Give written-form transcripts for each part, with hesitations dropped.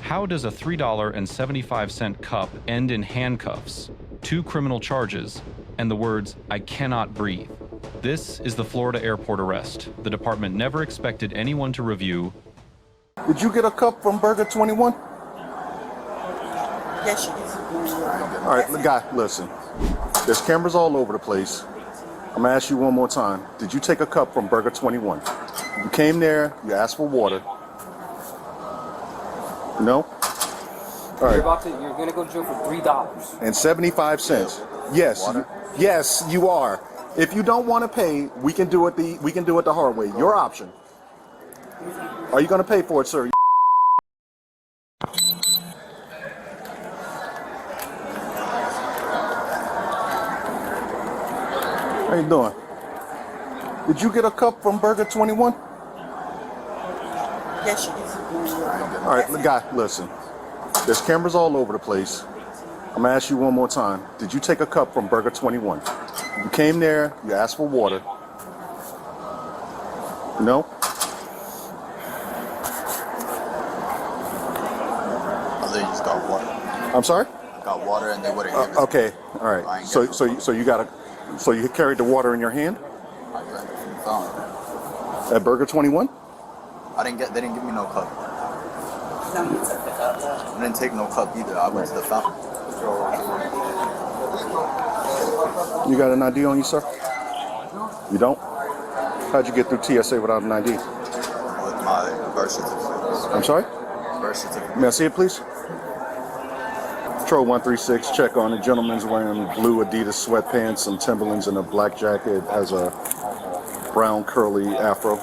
How does a $3.75 cup end in handcuffs, 2 criminal charges, and the words, "I cannot breathe"? This is the Florida airport arrest. The department never expected anyone to review. Did you get a cup from Burger 21? Yes, she did. All right, guy, listen. There's cameras all over the place. I'm gonna ask you one more time. Did you take a cup from Burger 21? You came there, you asked for water. No? All right. You're gonna go to jail for $3 and 75 cents. Yes, yes, you are. If you don't want to pay, we can do it the hard way. Your option. Are you gonna pay for it, sir? How you doing? Did you get a cup from Burger 21? Yes, she did. All right, guy, listen. There's cameras all over the place. I'm gonna ask you one more time. Did you take a cup from Burger 21? You came there, you asked for water. No? Oh, they just got water. I'm sorry? Got water and they wouldn't give it. Okay, all right. So you carried the water in your hand I drank it from the fountain. at Burger 21? They didn't give me no cup. I didn't take no cup either. I went to the fountain. You got an ID on you, sir? You don't? How'd you get through TSA without an ID? With my birth certificate. I'm sorry? Birth certificate. May I see it, please? Patrol 136, check on it. Gentleman's wearing blue Adidas sweatpants, some Timberlands, and a black jacket. Has a brown curly afro.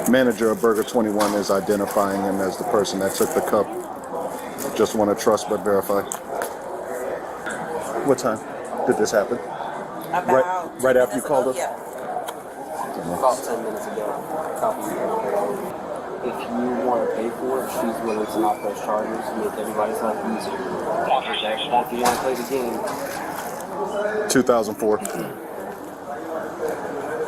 Manager of Burger 21 is identifying him as the person that took the cup. Just want to trust but verify. What time did this happen? Right after you called us? Yeah. About 10 minutes ago. If you want to pay for it, she's willing to knock those charges and make everybody's life easier. If you want to play the game. 2004.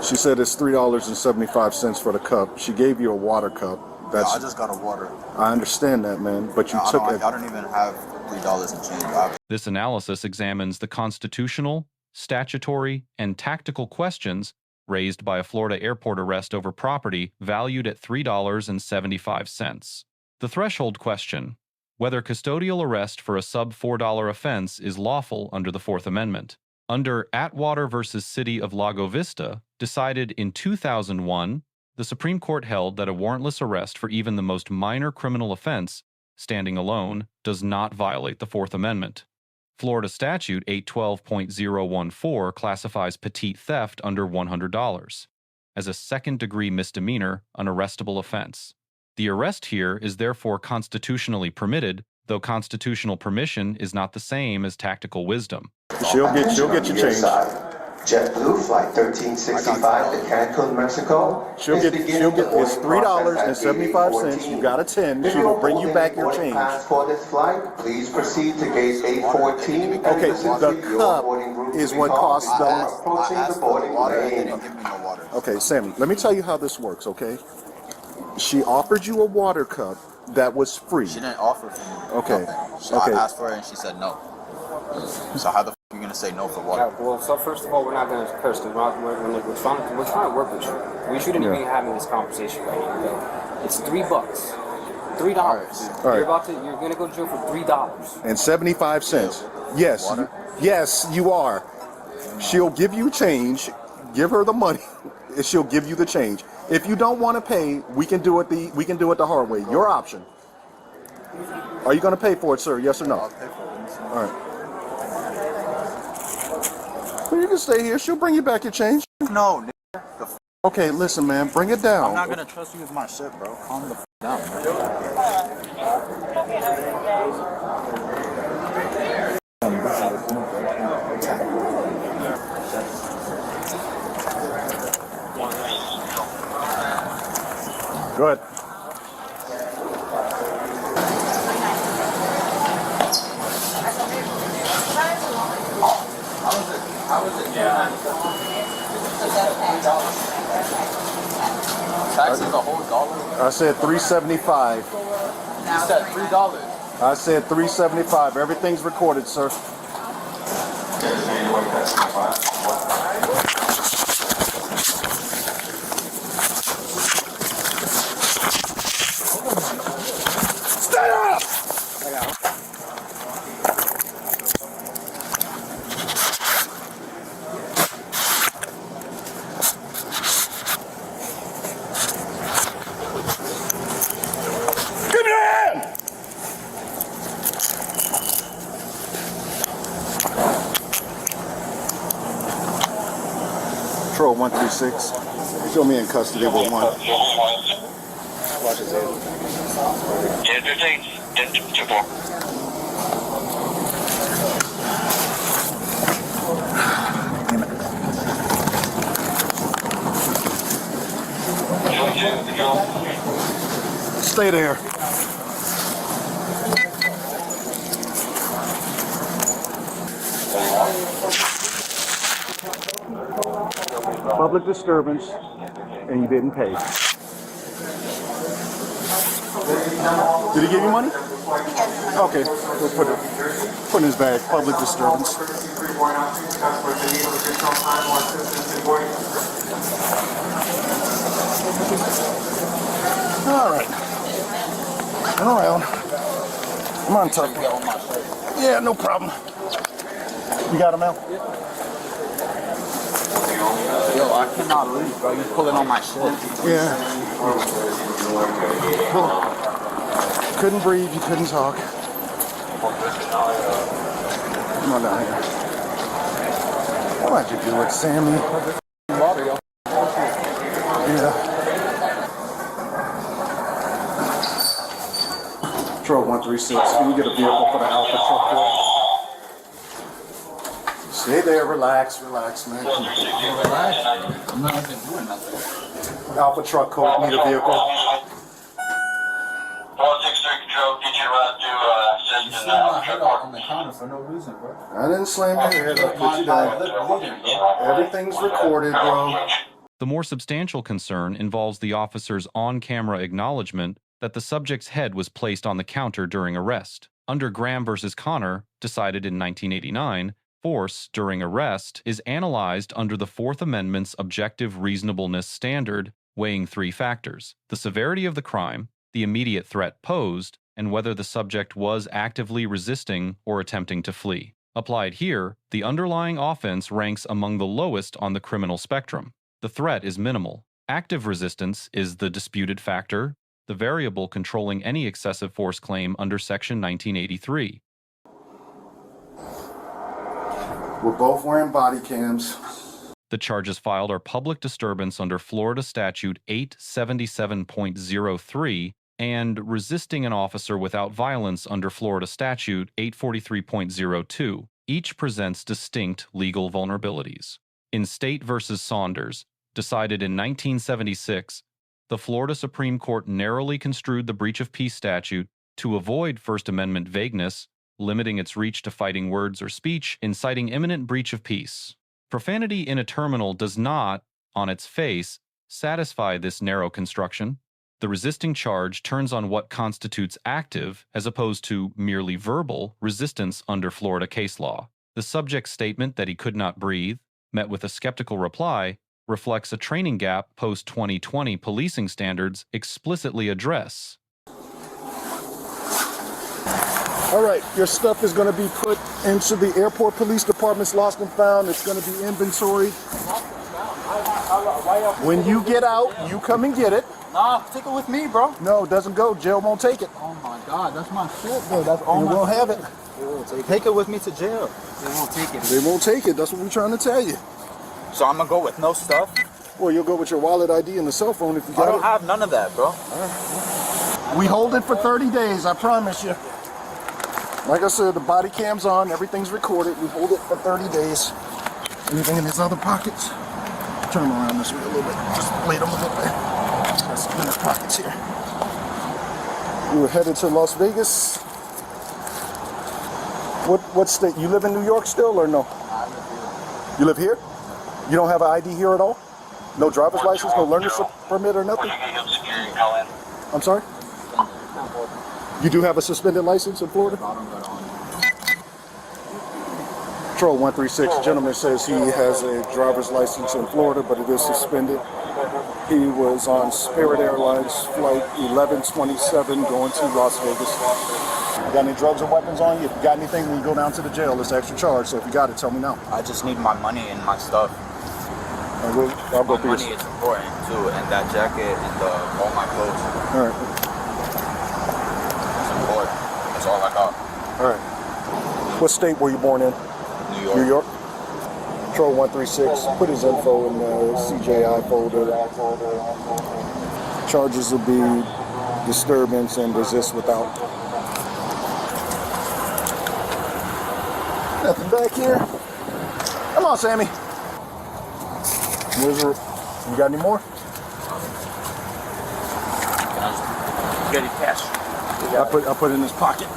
She said it's $3.75 for the cup. She gave you a water cup. That's. Yeah, I just got a water. I understand that, man, but you took it. I don't even have $3 in change. This analysis examines the constitutional, statutory, and tactical questions raised by a Florida airport arrest over property valued at $3.75. The threshold question: whether custodial arrest for a sub $4 offense is lawful under the Fourth Amendment. Under Atwater versus City of Lago, Vista, decided in 2001, the Supreme Court held that a warrantless arrest for even the most minor criminal offense, standing alone, does not violate the Fourth Amendment. Florida Statute 812.014 classifies Petit theft under $100 as a second-degree misdemeanor, an arrestable offense. The arrest here is therefore constitutionally permitted, though constitutional permission is not the same as tactical wisdom. She'll get you changed. JetBlue flight 1365 to Cancun, Mexico. She'll get it's $3.75. You got a 10. She will bring you back your change. For this flight, please proceed to gate 814. Okay, the cup is what costs them. Approaching the boarding lane. Okay, Sammy, let me tell you how this works, okay? She offered you a water cup that was free. She didn't offer for me. Okay. So I asked for it and she said no. So how the f are you gonna say no for water? Yeah, well, so first of all, we're not gonna curse because we're trying to work with you. We shouldn't be having this conversation right now. It's $3. $3. All right. You're gonna go to jail for $3 and 75 cents. Yes, yes, you are. She'll give you change. Give her the money. And she'll give you the change. If you don't want to pay, we can do it the hard way. Your option. Are you going to pay for it, sir? Yes or no? I'll pay for it. All right. Well, you can stay here. She'll bring you back your change. No, Okay, listen, man. Bring it down. I'm not gonna trust you with my shit, bro. Calm the f down. Go ahead. How was it? Yeah. Tax is a whole dollar. I said $3.75. You said $3. I said $3.75. Everything's recorded, sir. Stay up! Give me your hand! Patrol 136. Show me in custody with one. Watch his head. Stay there. Public disturbance, and you didn't pay. Did he give you money? Okay, we'll put it in his bag. Public disturbance. All right. Turn around. Come on, Tuck. Yeah, no problem. You got him out? Yo, I cannot leave, bro. You pulling on my shit. Yeah. Well, couldn't breathe, you couldn't talk. Come on down here. Why'd you do it, Sammy? Yeah. Patrol 136, can you get a vehicle for the Alpha truck? Stay there, relax, man. Relax. I'm not even doing nothing. Alpha truck code, need a vehicle. 463 control, get you right to assist You in slammed my the head off on the counter for no reason, bro. I didn't slam your head, I put you down. Everything's recorded, bro. The more substantial concern involves the officer's on-camera acknowledgement that the subject's head was placed on the counter during arrest. Under Graham versus Connor, decided in 1989, force during arrest is analyzed under the Fourth Amendment's objective reasonableness standard, weighing three factors: the severity of the crime, the immediate threat posed, and whether the subject was actively resisting or attempting to flee. Applied here, the underlying offense ranks among the lowest on the criminal spectrum. The threat is minimal. Active resistance is the disputed factor, the variable controlling any excessive force claim under Section 1983. We're both wearing body cams. The charges filed are public disturbance under Florida Statute 877.03 and resisting an officer without violence under Florida Statute 843.02. Each presents distinct legal vulnerabilities. In State versus Saunders, decided in 1976, the Florida Supreme Court narrowly construed the breach of peace statute to avoid First Amendment vagueness, limiting its reach to fighting words or speech inciting imminent breach of peace. Profanity in a terminal does not, on its face, satisfy this narrow construction. The resisting charge turns on what constitutes active, as opposed to merely verbal, resistance under Florida case law. The subject's statement that he could not breathe, met with a skeptical reply, reflects a training gap post-2020 policing standards explicitly address. All right, your stuff is going to be put into the airport police department's lost and found. It's going to be inventoried. When you get out, you come and get it. Nah, take it with me, bro. No, it doesn't go. Jail won't take it. Oh my God, that's my shit, bro. That's all You my won't have it. Take it with me to jail. They won't take it. They won't take it. That's what we're trying to tell you. So I'm gonna go with no stuff? Well, you'll go with your wallet ID and the cell phone if you I got don't it. have none of that, bro. We hold it for 30 days, I promise you. Like I said, the body cam's on, everything's recorded. We hold it for 30 days. Anything in his other pockets? Turn them around this way a little bit. Just lay them a little bit. Got some in his pockets here. We were headed to Las Vegas. What state? You live in New York still or no? You live here? You don't have an ID here at all? No driver's license, no learner's permit or nothing? I'm sorry? You do have a suspended license in Florida? Patrol 136, gentleman says he has a driver's license in Florida, but it is suspended. He was on Spirit Airlines flight 1127 going to Las Vegas. You got any drugs or weapons on you? If you got anything, when you go down to the jail, it's extra charge. So if you got it, tell me now. I just need my money and my stuff. I'll go My through money is important too, and that jacket and all my clothes. All right. It's important. That's all I got. All right. What state were you born in? New York. New York. Patrol 136. Put his info in the CJI folder. Charges will be disturbance and resist without. Nothing back here. Come on, Sammy. Where's your, you got any more? Can I just get it cash? I put it in his pocket.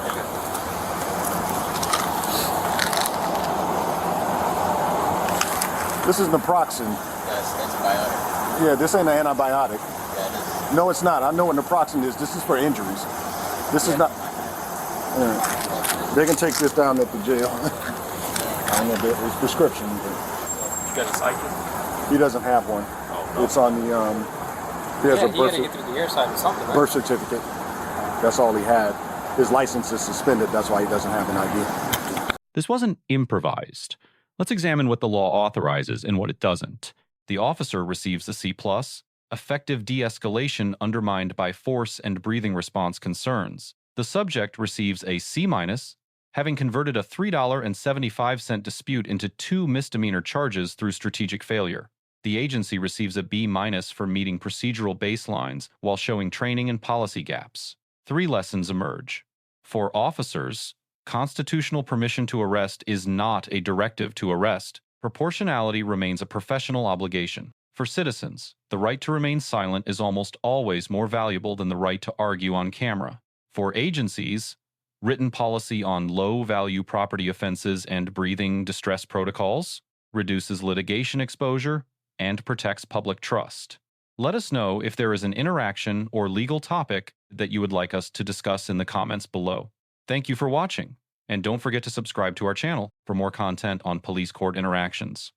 This is naproxen. That's antibiotic. Yeah, this ain't an antibiotic. Yeah, it is. No, it's not. I know what naproxen is. This is for injuries. This is not. They can take this down at the jail. I don't know if it's prescription. But You got a psychic? he doesn't have one. Oh, no. It's on the. He has Yeah, a you birth, gotta get through the air side or something, right? birth certificate. That's all he had. His license is suspended. That's why he doesn't have an ID. This wasn't improvised. Let's examine what the law authorizes and what it doesn't. The officer receives a C+, effective de-escalation undermined by force and breathing response concerns. The subject receives a C-, having converted a $3.75 dispute into 2 misdemeanor charges through strategic failure. The agency receives a B- for meeting procedural baselines while showing training and policy gaps. 3 lessons emerge. For officers, constitutional permission to arrest is not a directive to arrest. Proportionality remains a professional obligation. For citizens, the right to remain silent is almost always more valuable than the right to argue on camera. For agencies, written policy on low-value property offenses and breathing distress protocols reduces litigation exposure and protects public trust. Let us know if there is an interaction or legal topic that you would like us to discuss in the comments below. Thank you for watching, and don't forget to subscribe to our channel for more content on police court interactions.